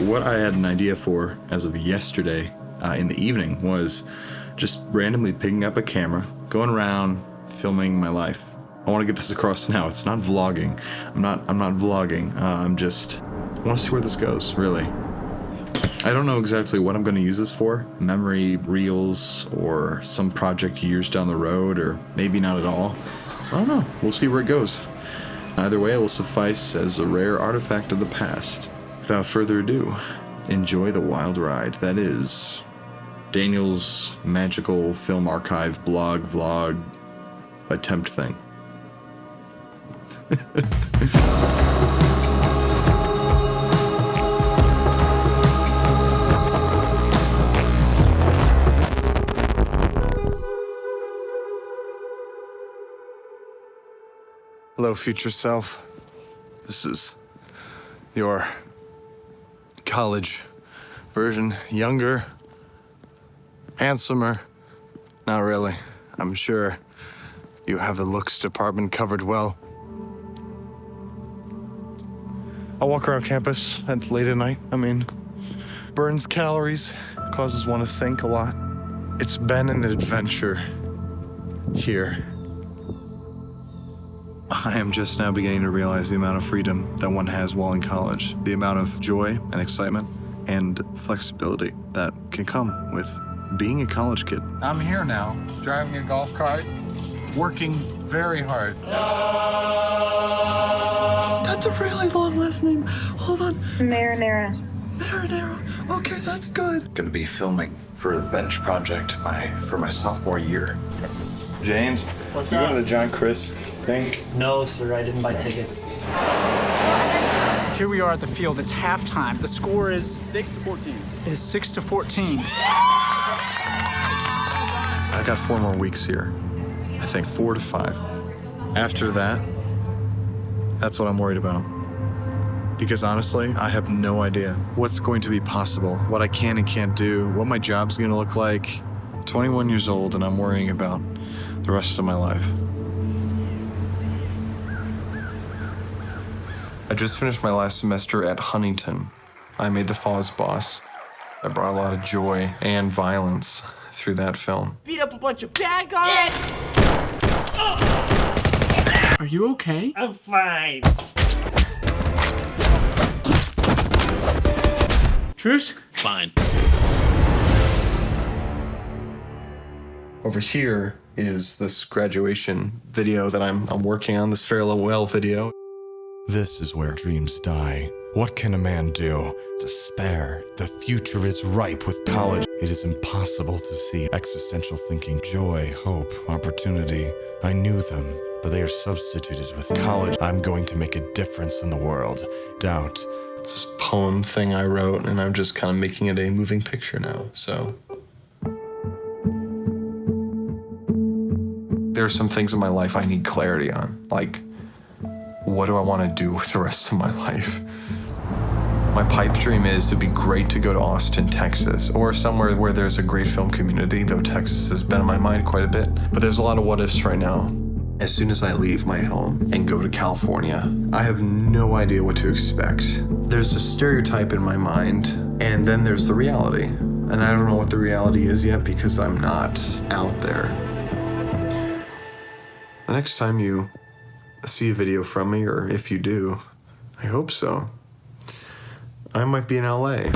what I had an idea for as of yesterday in the evening was just randomly picking up a camera, going around, filming my life. I want to get this across now. It's not vlogging. I'm not vlogging. I want to see where this goes, really. I don't know exactly what I'm going to use this for. Memory reels or some project years down the road, or maybe not at all. I don't know. We'll see where it goes. Either way, it will suffice as a rare artifact of the past. Without further ado, enjoy the wild ride that is Daniel's magical film archive blog vlog attempt thing. Hello, future self. This is your college version. Younger, handsomer. Not really. I'm sure you have the looks department covered well. I walk around campus at late at night. Burns calories, causes one to think a lot. It's been an adventure here. I am just now beginning to realize the amount of freedom that one has while in college, the amount of joy and excitement and flexibility that can come with being a college kid. I'm here now, driving a golf cart, working very hard. That's a really long last name. Hold on. Marinara. Marinara. Okay, that's good. Gonna be filming for the bench project for my sophomore year. James, What's you up? go to the John Chris thing? No, sir, I didn't buy tickets. Here we are at the field. It's halftime. The score is 6-14. Is 6-14. I got 4 more weeks here. I think 4 to 5. After that, that's what I'm worried about. Because honestly, I have no idea what's going to be possible, what I can and can't do, what my job's gonna look like. 21 years old and I'm worrying about the rest of my life. I just finished my last semester at Huntington. I made the Foz boss. I brought a lot of joy and violence through that film. Beat up a bunch of bad guys. Are you okay? I'm fine. Truce? Fine. Over here is this graduation video that I'm working on, this farewell video. This is where dreams die. What can a man do? Despair. The future is ripe with college. It is impossible to see existential thinking, joy, hope, opportunity. I knew them, but they are substituted with college. I'm going to make a difference in the world. Doubt. It's this poem thing I wrote, and I'm just kind of making it a moving picture now, so. There are some things in my life I need clarity on, like, what do I want to do with the rest of my life? My pipe dream is it'd be great to go to Austin, Texas, or somewhere where there's a great film community, though Texas has been in my mind quite a bit. But there's a lot of what ifs right now. As soon as I leave my home and go to California, I have no idea what to expect. There's a stereotype in my mind, and then there's the reality. And I don't know what the reality is yet because I'm not out there. The next time you see a video from me, or if you do, I hope so, I might be in LA.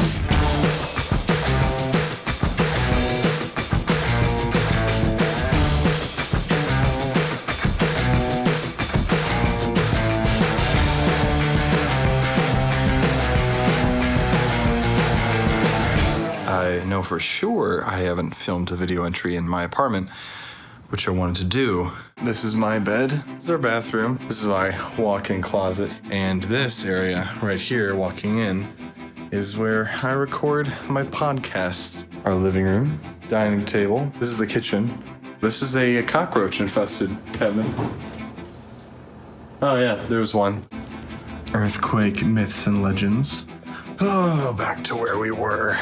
I know for sure I haven't filmed a video entry in my apartment, which I wanted to do. This is my bed. This is our bathroom. This is my walk-in closet. And this area right here, walking in, is where I record my podcasts. Our living room, dining table. This is the kitchen. This is a cockroach-infested cabin. Oh yeah, there was one. Earthquake myths and legends. Oh, back to where we were.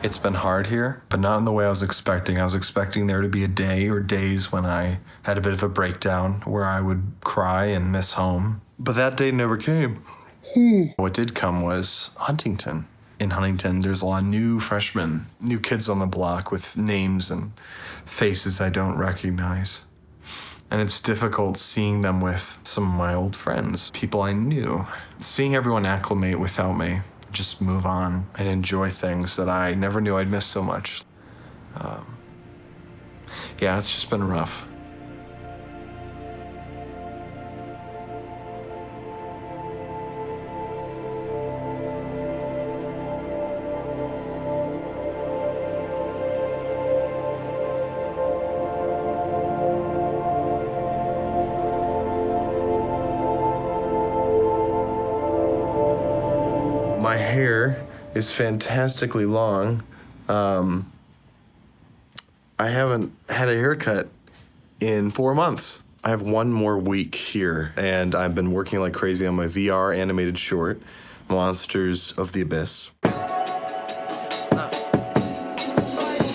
It's been hard here, but not in the way I was expecting. I was expecting there to be a day or days when I had a bit of a breakdown where I would cry and miss home. But that day never came. What did come was Huntington. In Huntington, there's a lot of new freshmen, new kids on the block with names and faces I don't recognize. And it's difficult seeing them with some of my old friends, people I knew. Seeing everyone acclimate without me, just move on and enjoy things that I never knew I'd miss so much. Yeah, it's just been rough. My hair is fantastically long. I haven't had a haircut in 4 months. I have one more week here, and I've been working like crazy on my VR animated short, Monsters of the Abyss.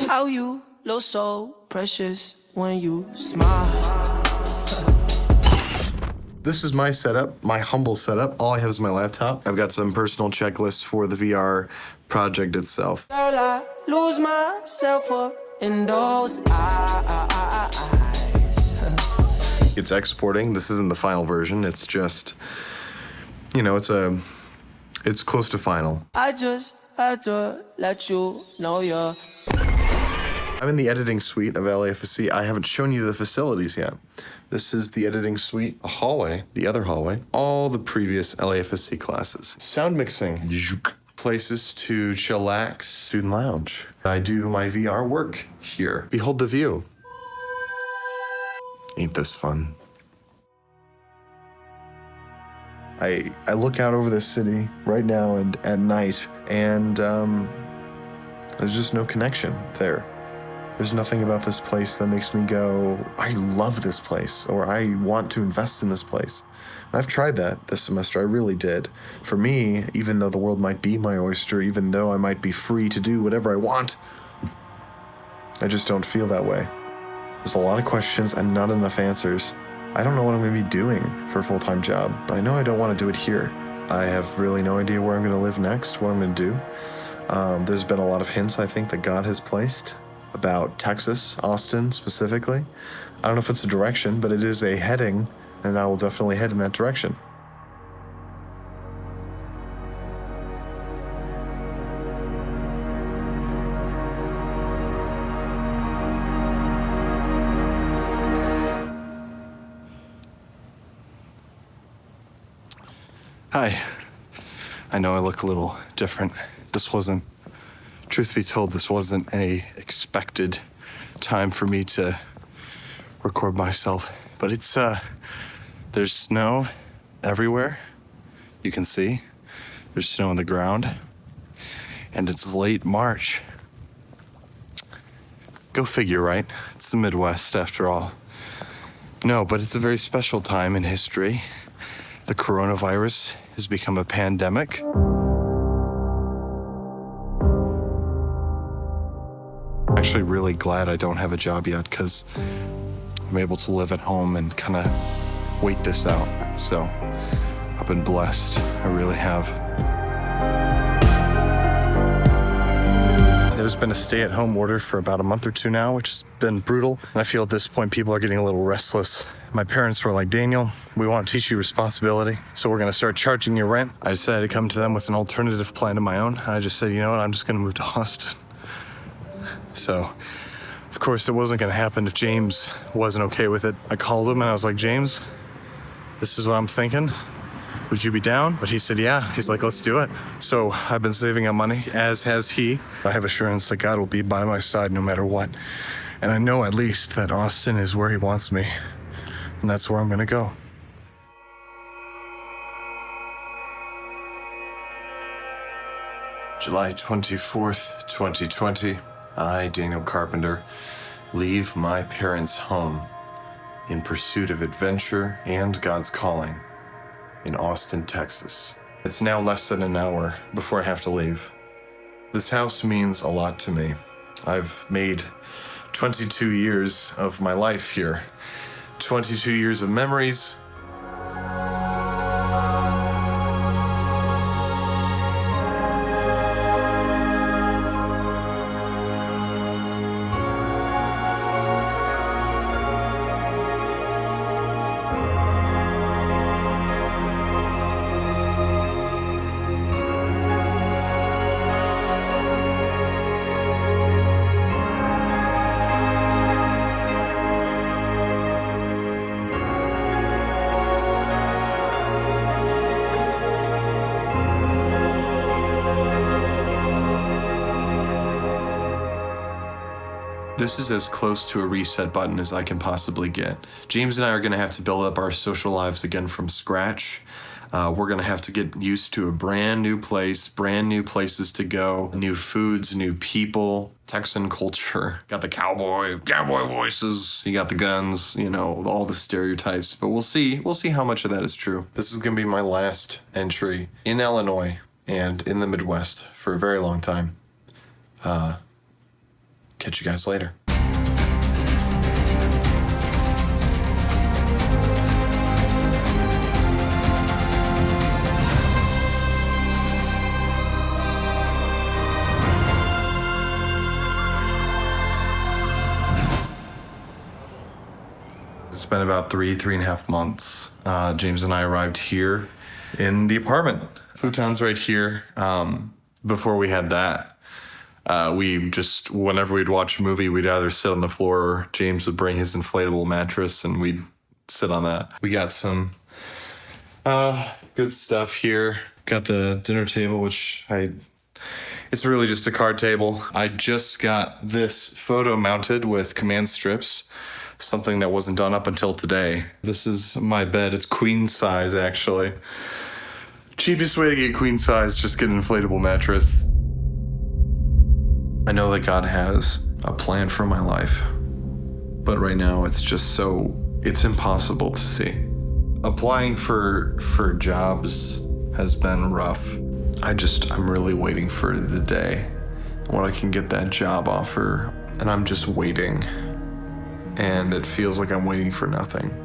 How you look so precious when you smile. This is my setup, my humble setup. All I have is my laptop. I've got some personal checklists for the VR project itself. Girl, I lose myself up in those eyes. It's exporting. This isn't the final version. It's just, it's close to final. I just had to let you know you're. I'm in the editing suite of LAFC. I haven't shown you the facilities yet. This is the editing suite, a hallway, the other hallway, all the previous LAFSC classes. Sound mixing, places to chillax, student lounge. I do my VR work here. Behold the view. Ain't this fun? I look out over this city right now and at night, and there's just no connection there. There's nothing about this place that makes me go, I love this place, or I want to invest in this place. And I've tried that this semester, I really did. For me, even though the world might be my oyster, even though I might be free to do whatever I want, I just don't feel that way. There's a lot of questions and not enough answers. I don't know what I'm gonna be doing for a full-time job, but I know I don't wanna do it here. I have really no idea where I'm gonna live next, what I'm gonna do. There's been a lot of hints, I think, that God has placed about Texas, Austin specifically. I don't know if it's a direction, but it is a heading, and I will definitely head in that direction. Hi. I know I look a little different. Truth be told, this wasn't a expected time for me to record myself, but it's, there's snow everywhere. You can see there's snow on the ground, and it's late March. Go figure, right? It's the Midwest after all. No, but it's a very special time in history. The coronavirus has become a pandemic. Actually really glad I don't have a job yet, because I'm able to live at home and kind of wait this out. So I've been blessed. I really have. There's been a stay-at-home order for about a month or two now, which has been brutal. And I feel at this point people are getting a little restless. My parents were like, Daniel, we want to teach you responsibility, so we're going to start charging you rent. I decided to come to them with an alternative plan of my own. I just said, you know what, I'm just going to move to Austin. So, of course, it wasn't going to happen if James wasn't okay with it. I called him and I was like, James, this is what I'm thinking. Would you be down? But he said, yeah. He's like, let's do it. So I've been saving up money, as has he. I have assurance that God will be by my side no matter what. And I know at least that Austin is where he wants me. And that's where I'm going to go. July 24th, 2020. I, Daniel Carpenter, leave my parents' home in pursuit of adventure and God's calling in Austin, Texas. It's now less than an hour before I have to leave. This house means a lot to me. I've made 22 years of my life here, 22 years of memories, This is as close to a reset button as I can possibly get. James and I are gonna have to build up our social lives again from scratch. We're gonna have to get used to a brand new place, brand new places to go, new foods, new people, Texan culture. Got the cowboy voices. You got the guns, you know, all the stereotypes. But we'll see how much of that is true. This is gonna be my last entry in Illinois and in the Midwest for a very long time. Catch you guys later. It's been about three and a half months. James and I arrived here in the apartment. Futon's right here. Before we had that, we just, whenever we'd watch a movie, we'd either sit on the floor or James would bring his inflatable mattress and we'd sit on that. We got some good stuff here. Got the dinner table, which it's really just a card table. I just got this photo mounted with command strips, something that wasn't done up until today. This is my bed. It's queen size, actually. Cheapest way to get queen size, just get an inflatable mattress. I know that God has a plan for my life, but right now it's impossible to see. Applying for jobs has been rough. I'm really waiting for the day when I can get that job offer, and I'm just waiting. And it feels like I'm waiting for nothing.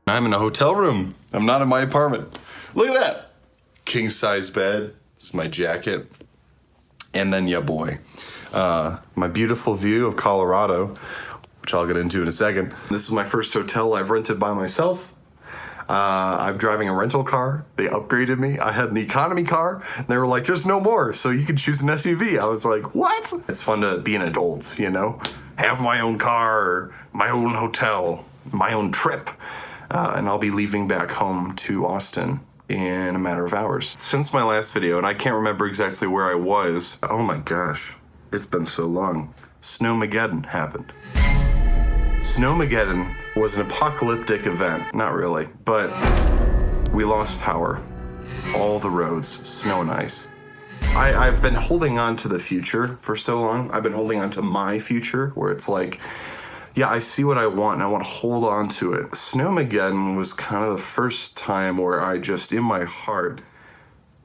I'm in a hotel room. I'm not in my apartment. Look at that. King size bed. This is my jacket. And then, yeah, boy, my beautiful view of Colorado, which I'll get into in a second. This is my first hotel I've rented by myself. I'm driving a rental car. They upgraded me. I had an economy car, and they were like, there's no more, so you can choose an SUV. I was like, what? It's fun to be an adult, you know? Have my own car, my own hotel, my own trip. And I'll be leaving back home to Austin in a matter of hours. Since my last video, and I can't remember exactly where I was. Oh my gosh, it's been so long. Snowmageddon happened. Snowmageddon was an apocalyptic event. Not really, but we lost power. All the roads, snow and ice. I've been holding on to the future for so long. I've been holding on to my future, where it's like, yeah, I see what I want and I want to hold on to it. Snowmageddon was kind of the first time where I just, in my heart,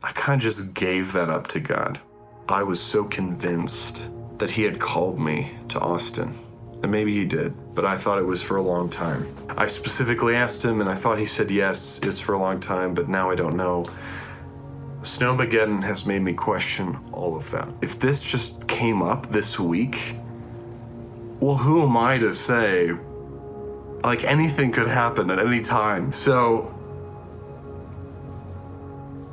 I kind of just gave that up to God. I was so convinced that he had called me to Austin. And maybe he did, but I thought it was for a long time. I specifically asked him and I thought he said yes, it's for a long time, but now I don't know. Snowmageddon has made me question all of that. If this just came up this week, well, who am I to say? Like, anything could happen at any time. So,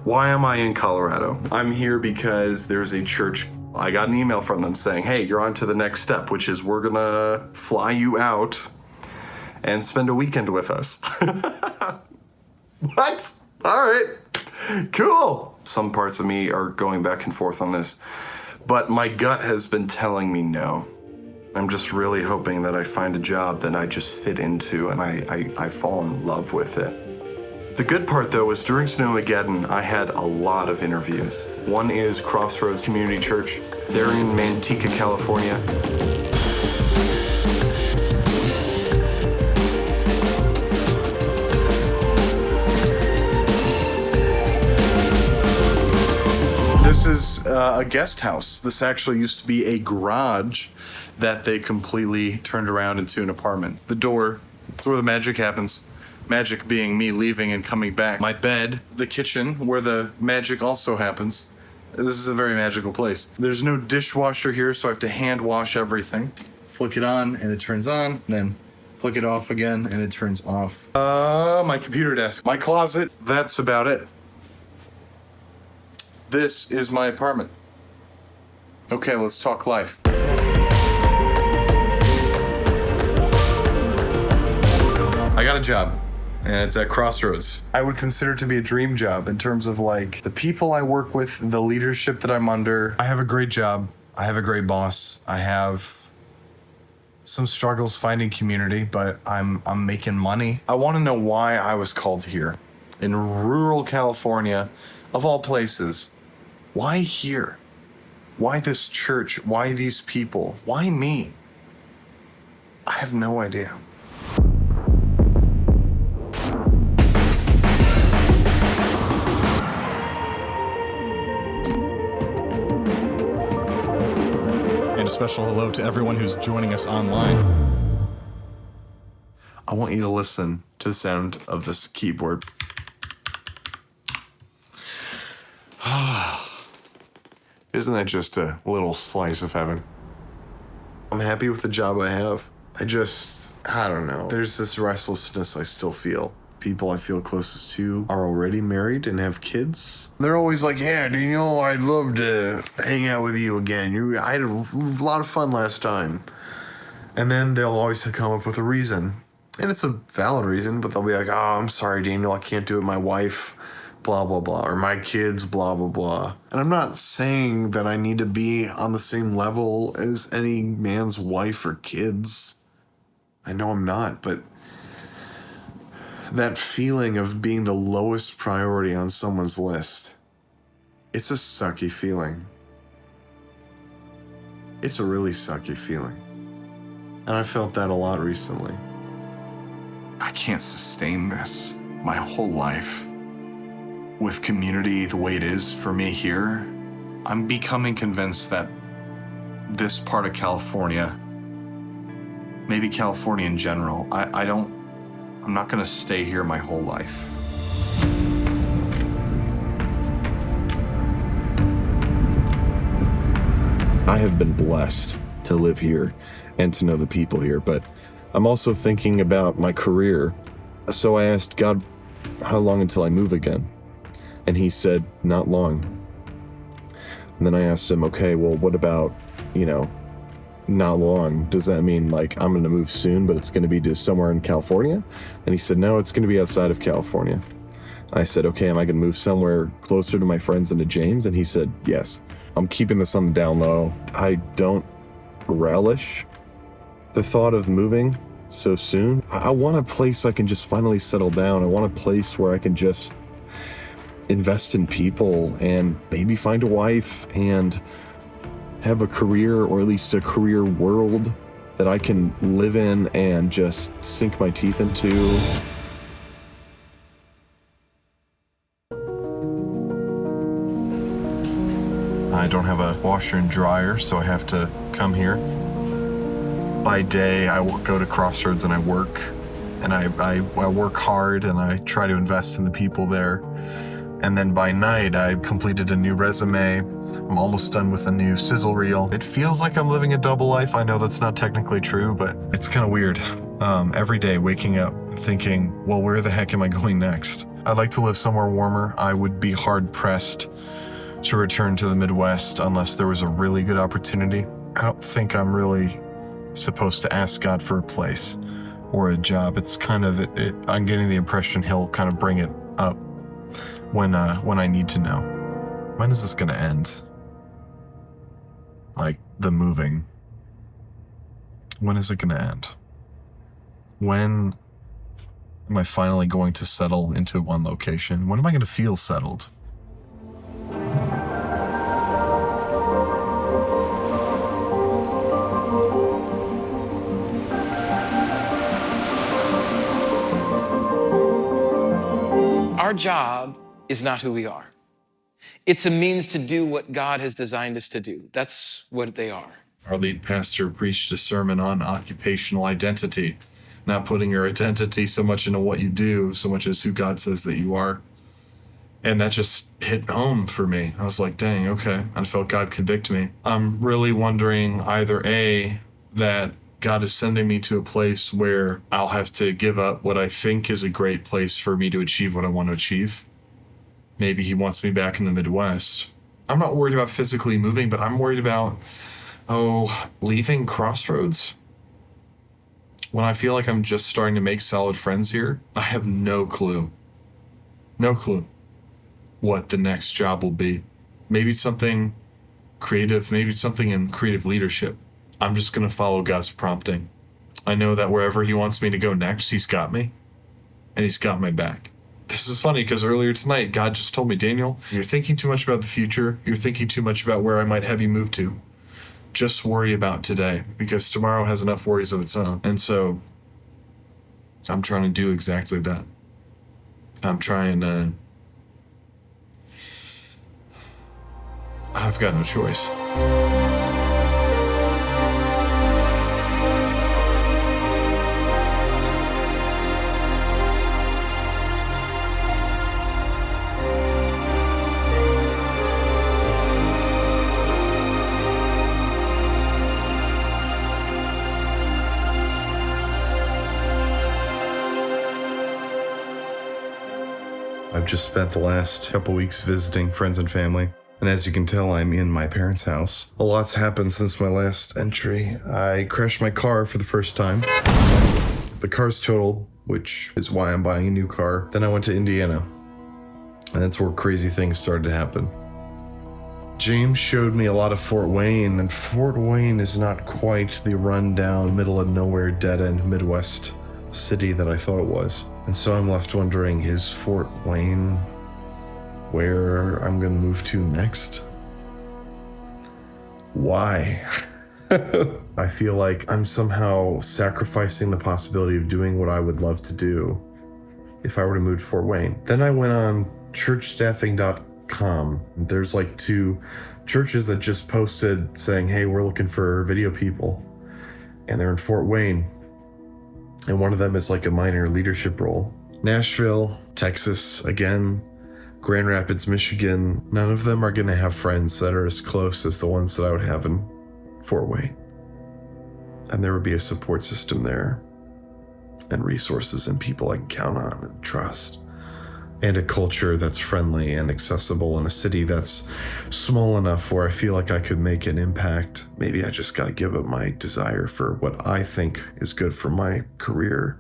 why am I in Colorado? I'm here because there's a church. I got an email from them saying, hey, you're on to the next step, which is we're gonna fly you out and spend a weekend with us. What? All right, cool. Some parts of me are going back and forth on this, but my gut has been telling me no. I'm just really hoping that I find a job that I just fit into and I fall in love with it. The good part, though, is during Snowmageddon, I had a lot of interviews. One is Crossroads Community Church. They're in Manteca, California. This is a guest house. This actually used to be a garage that they completely turned around into an apartment. The door, it's where the magic happens. Magic being me leaving and coming back. My bed, the kitchen, where the magic also happens. This is a very magical place. There's no dishwasher here, so I have to hand wash everything. flick it on and it turns on, and then flick it off again and it turns off. My computer desk, my closet, that's about it. This is my apartment. Okay, let's talk life. I got a job, and it's at Crossroads. I would consider it to be a dream job in terms of like the people I work with, the leadership that I'm under. I have a great job. I have a great boss. I have some struggles finding community, but I'm making money. I want to know why I was called here in rural California, of all places. Why here? Why this church? Why these people? Why me? I have no idea. And a special hello to everyone who's joining us online. I want you to listen to the sound of this keyboard. Isn't that just a little slice of heaven? I'm happy with the job I have. I don't know. There's this restlessness I still feel. People I feel closest to are already married and have kids. They're always like, yeah, Daniel, I'd love to hang out with you again. I had a lot of fun last time. And then they'll always come up with a reason. And it's a valid reason, but they'll be like, oh, I'm sorry, Daniel, I can't do it. My wife, blah, blah, blah. Or my kids, blah, blah, blah. And I'm not saying that I need to be on the same level as any man's wife or kids. I know I'm not, but that feeling of being the lowest priority on someone's list, it's a sucky feeling. It's a really sucky feeling. And I felt that a lot recently. I can't sustain this my whole life. With community the way it is for me here, I'm becoming convinced that this part of California, maybe California in general, I'm not gonna stay here my whole life. I have been blessed to live here and to know the people here, but I'm also thinking about my career. So I asked God, how long until I move again? And he said, not long. And then I asked him, okay, well, what about, not long? Does that mean like I'm going to move soon, but it's going to be to somewhere in California? And he said, no, it's going to be outside of California. I said, okay, am I going to move somewhere closer to my friends and to James? And he said, yes. I'm keeping this on the down low. I don't relish the thought of moving so soon. I want a place I can just finally settle down. I want a place where I can just invest in people and maybe find a wife and have a career, or at least a career world that I can live in and just sink my teeth into. I don't have a washer and dryer, so I have to come here. By day, I go to Crossroads and I work. And I work hard and I try to invest in the people there. And then by night, I completed a new resume. I'm almost done with a new sizzle reel. It feels like I'm living a double life. I know that's not technically true, but it's kind of weird. Every day waking up thinking, well, where the heck am I going next? I'd like to live somewhere warmer. I would be hard pressed to return to the Midwest unless there was a really good opportunity. I don't think I'm really supposed to ask God for a place or a job. It's kind of, I'm getting the impression he'll kind of bring it up when I need to know. When is this gonna end? Like, the moving. When is it gonna end? When am I finally going to settle into one location? When am I gonna feel settled? Our job is not who we are. It's a means to do what God has designed us to do. That's what they are. Our lead pastor preached a sermon on occupational identity, not putting your identity so much into what you do, so much as who God says that you are. And that just hit home for me. I was like, dang, okay. I felt God convict me. I'm really wondering either A, that God is sending me to a place where I'll have to give up what I think is a great place for me to achieve what I want to achieve. Maybe he wants me back in the Midwest. I'm not worried about physically moving, but I'm worried about, leaving Crossroads. When I feel like I'm just starting to make solid friends here, I have no clue what the next job will be. Maybe it's something creative, maybe it's something in creative leadership. I'm just going to follow God's prompting. I know that wherever he wants me to go next, he's got me, and he's got my back. This is funny because earlier tonight, God just told me, Daniel, you're thinking too much about the future. You're thinking too much about where I might have you move to. Just worry about today, because tomorrow has enough worries of its own. And so I'm trying to do exactly that. I'm trying to... I've got no choice. I've just spent the last couple weeks visiting friends and family, and as you can tell, I'm in my parents' house. A lot's happened since my last entry. I crashed my car for the first time. The car's totaled, which is why I'm buying a new car. Then I went to Indiana, and that's where crazy things started to happen. James showed me a lot of Fort Wayne, and Fort Wayne is not quite the rundown, middle of nowhere, dead-end Midwest city that I thought it was. And so I'm left wondering, is Fort Wayne where I'm gonna move to next? Why? I feel like I'm somehow sacrificing the possibility of doing what I would love to do if I were to move to Fort Wayne. Then I went on churchstaffing.com. There's like 2 churches that just posted saying, hey, we're looking for video people. And they're in Fort Wayne. And one of them is like a minor leadership role. Nashville, Texas, again, Grand Rapids, Michigan. None of them are going to have friends that are as close as the ones that I would have in Fort Wayne. And there would be a support system there, and resources and people I can count on and trust, and a culture that's friendly and accessible, in a city that's small enough where I feel like I could make an impact. Maybe I just got to give up my desire for what I think is good for my career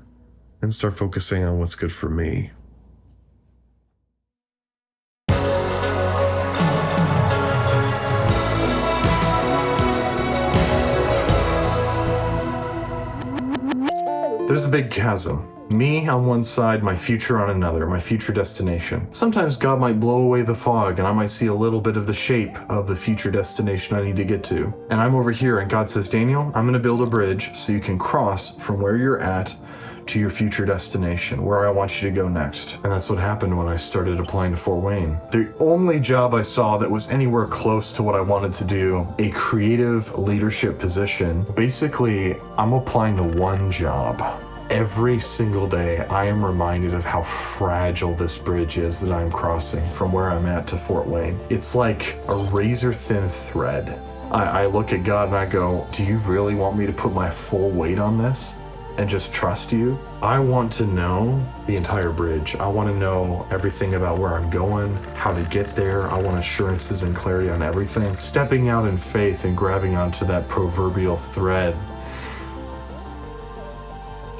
and start focusing on what's good for me. There's a big chasm. Me on one side, my future on another, my future destination. Sometimes God might blow away the fog and I might see a little bit of the shape of the future destination I need to get to. And I'm over here and God says, Daniel, I'm gonna build a bridge so you can cross from where you're at to your future destination, where I want you to go next. And that's what happened when I started applying to Fort Wayne. The only job I saw that was anywhere close to what I wanted to do, a creative leadership position. Basically, I'm applying to one job. Every single day, I am reminded of how fragile this bridge is that I'm crossing from where I'm at to Fort Wayne. It's like a razor thin thread. I look at God and I go, do you really want me to put my full weight on this and just trust you? I want to know the entire bridge. I want to know everything about where I'm going, how to get there. I want assurances and clarity on everything. Stepping out in faith and grabbing onto that proverbial thread.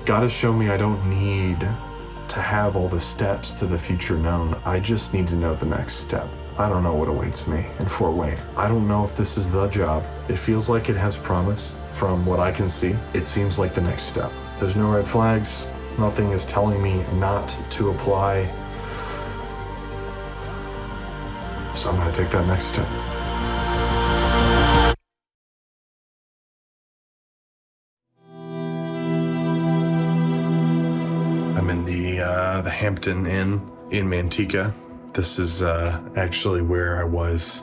God has shown me I don't need to have all the steps to the future known. I just need to know the next step. I don't know what awaits me in Fort Wayne. I don't know if this is the job. It feels like it has promise from what I can see. It seems like the next step. There's no red flags. Nothing is telling me not to apply. So I'm gonna take that next step. I'm in the Hampton Inn in Manteca. This is actually where I was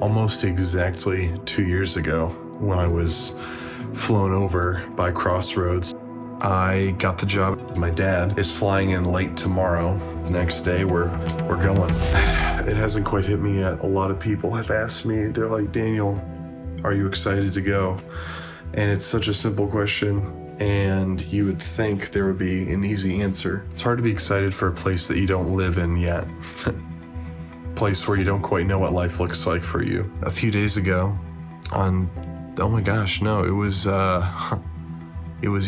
almost exactly 2 years ago when I was flown over by Crossroads. I got the job. My dad is flying in late tomorrow. The next day we're going. It hasn't quite hit me yet. A lot of people have asked me, they're like, Daniel, are you excited to go? And it's such a simple question, and you would think there would be an easy answer. It's hard to be excited for a place that you don't live in yet. Place where you don't quite know what life looks like for you. A few days ago, oh my gosh, no, it was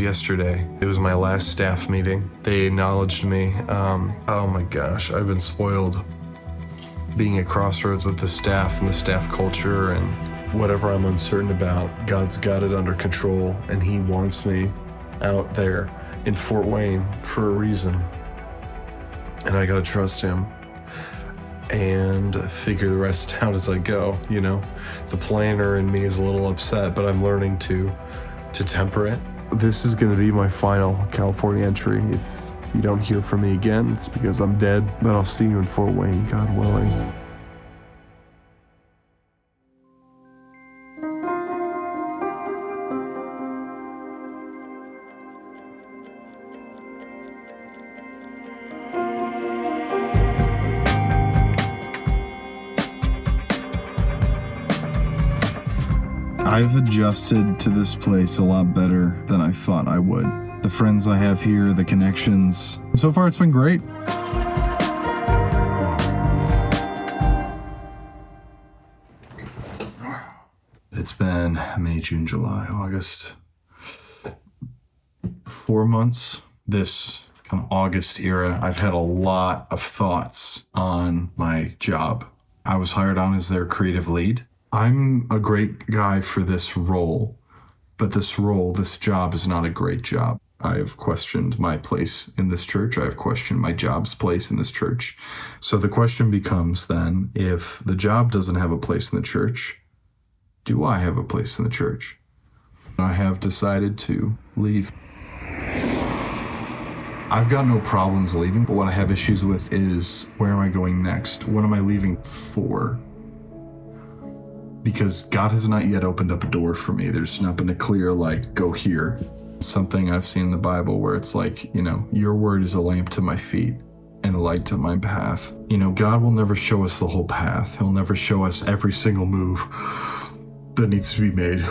yesterday. It was my last staff meeting. They acknowledged me. Oh my gosh, I've been spoiled being at Crossroads with the staff and the staff culture, and whatever I'm uncertain about, God's got it under control, and He wants me out there in Fort Wayne for a reason. And I gotta trust Him and figure the rest out as I go, you know? The planner in me is a little upset, but I'm learning to temper it. This is gonna be my final California entry. If you don't hear from me again, it's because I'm dead, but I'll see you in Fort Wayne, God willing. I've adjusted to this place a lot better than I thought I would. The friends I have here, the connections. So far, it's been great. It's been May, June, July, August. 4 months. This kind of August era, I've had a lot of thoughts on my job. I was hired on as their creative lead. I'm a great guy for this role, but this job is not a great job. I have questioned my place in this church. I have questioned my job's place in this church. So the question becomes then, if the job doesn't have a place in the church, do I have a place in the church? I have decided to leave. I've got no problems leaving, but what I have issues with is, where am I going next? What am I leaving for? Because God has not yet opened up a door for me. There's not been a clear, go here. Something I've seen in the Bible where it's your word is a lamp to my feet and a light to my path. God will never show us the whole path. He'll never show us every single move that needs to be made.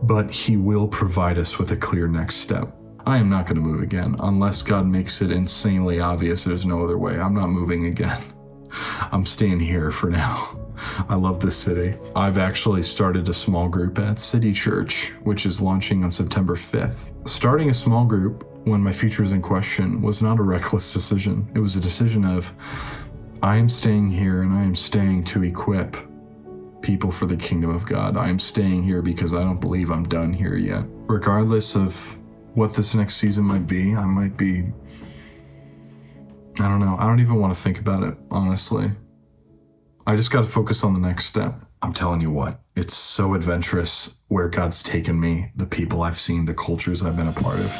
But He will provide us with a clear next step. I am not going to move again unless God makes it insanely obvious there's no other way. I'm not moving again. I'm staying here for now. I love this city. I've actually started a small group at City Church, which is launching on September 5th. Starting a small group when my future is in question was not a reckless decision. It was a decision of, I am staying here and I am staying to equip people for the kingdom of God. I am staying here because I don't believe I'm done here yet. Regardless of what this next season might be, I don't know. I don't even want to think about it, honestly. I just got to focus on the next step. I'm telling you what, it's so adventurous where God's taken me, the people I've seen, the cultures I've been a part of.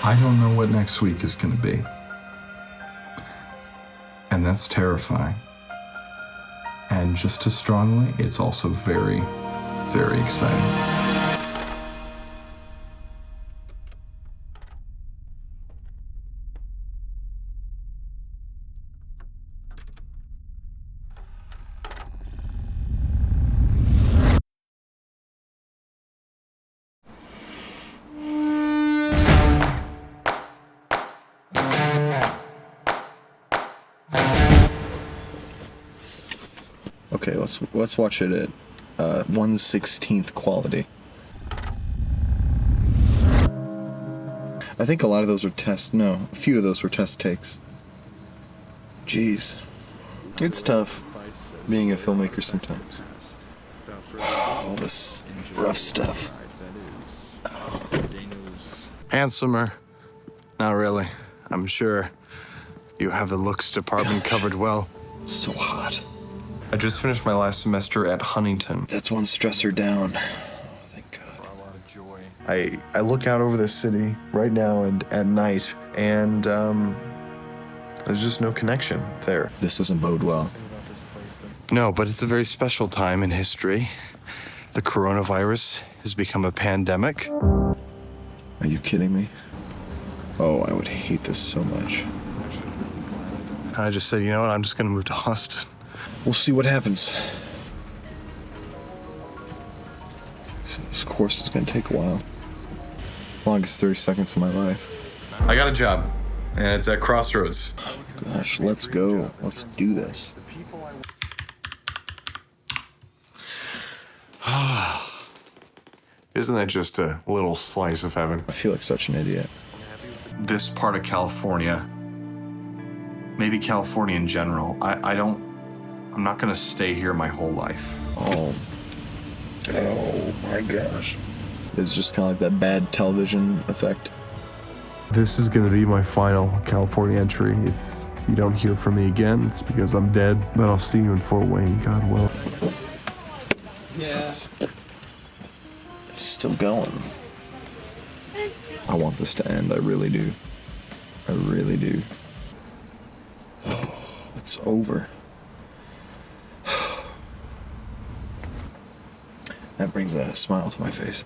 I don't know what next week is going to be. And that's terrifying. And just as strongly, it's also very, very exciting. Okay, let's watch it at 1/16th quality. I think a lot of those were a few of those were test takes. Jeez. It's tough being a filmmaker sometimes. All this rough stuff. Handsomer? Not really. I'm sure you have the looks department covered well. It's so hot. I just finished my last semester at Huntington. That's one stressor down. I look out over this city right now and at night, and there's just no connection there. This doesn't bode well. No, but it's a very special time in history. The coronavirus has become a pandemic. Are you kidding me? Oh, I would hate this so much. I just said, you know what, I'm just gonna move to Austin. We'll see what happens. This course is gonna take a while. Longest 30 seconds of my life. I got a job, and it's at Crossroads. Gosh, let's go. Let's do this. Isn't that just a little slice of heaven? I feel like such an idiot. This part of California, maybe California in general, I'm not gonna stay here my whole life. Oh my gosh. It's just kind of like that bad television effect. This is gonna be my final California entry. If you don't hear from me again, it's because I'm dead. But I'll see you in Fort Wayne, God will. Yes. It's still going. I want this to end. I really do. I really do. It's over. That brings a smile to my face.